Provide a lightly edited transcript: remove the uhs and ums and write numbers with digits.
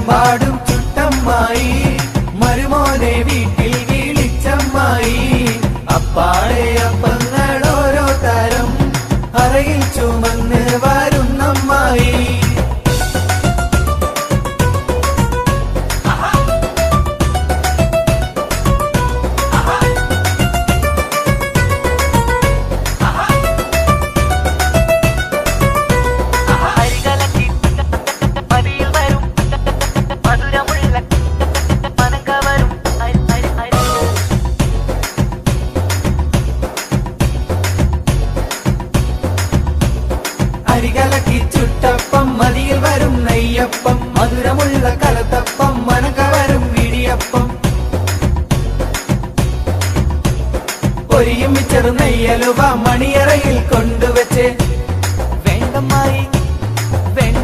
പാടും ചുട്ടമ്മായി മരുമോനെ വീട്ടിൽ വിളിച്ചമ്മായി അപ്പാടെ അപ്പങ്ങൾ ഓരോ തരം അറയിൽ ചുമന്ന് വരുന്നമ്മായി അരികലക്കി ചുട്ടപ്പം മതിയിൽ വരും നെയ്യപ്പം മധുരമുള്ള കലത്തപ്പം മനക വരും ഇടിയപ്പം പൊരിയും മിച്ചറ് നെയ്യലുവ മണിയറയിൽ കൊണ്ടുവച്ച് വേണ്ടമായി